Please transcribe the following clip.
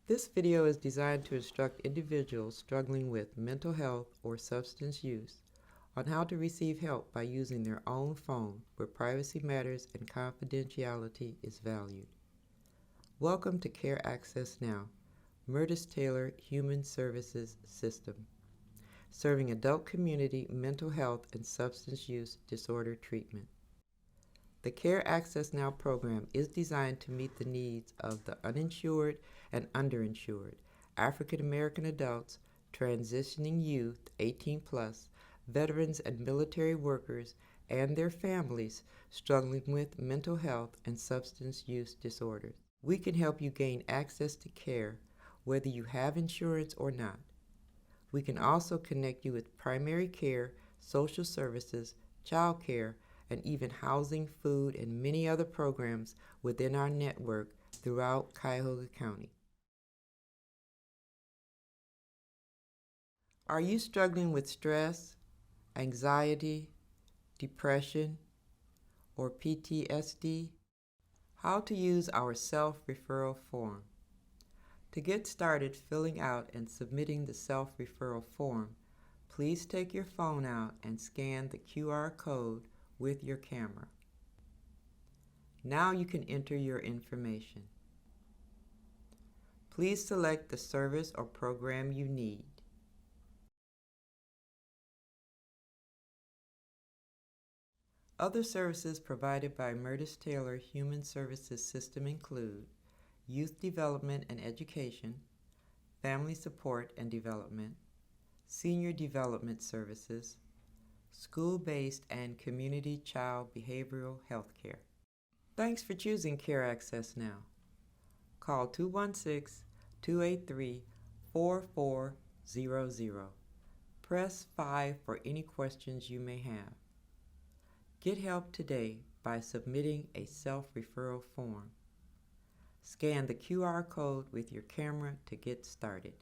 This video is designed to instruct individuals struggling with mental health or substance use on how to receive help by using their own phone where privacy matters and confidentiality is valued. Welcome to Care Access Now, Murtis Taylor Human Services System, serving adult community mental health and substance use disorder treatment. The Care Access Now program is designed to meet the needs of the uninsured and underinsured, African American adults, transitioning youth, 18 plus, veterans and military workers, and their families struggling with mental health and substance use disorders. We can help you gain access to care whether you have insurance or not. We can also connect you with primary care, social services, child care, and even housing, food, and many other programs within our network throughout Cuyahoga County. Are you struggling with stress, anxiety, depression, or PTSD? How to use our self-referral form. To get started filling out and submitting the self-referral form, please take your phone out and scan the QR code with your camera. Now you can enter your information. Please select the service or program you need. Other services provided by Murtis Taylor Human Services System include youth development and education, family support and development, senior development services, school-based and community child behavioral health care. Thanks for choosing Care Access Now. Call 216-283-4400. Press 5 for any questions you may have. Get help today by submitting a self-referral form. Scan the QR code with your camera to get started.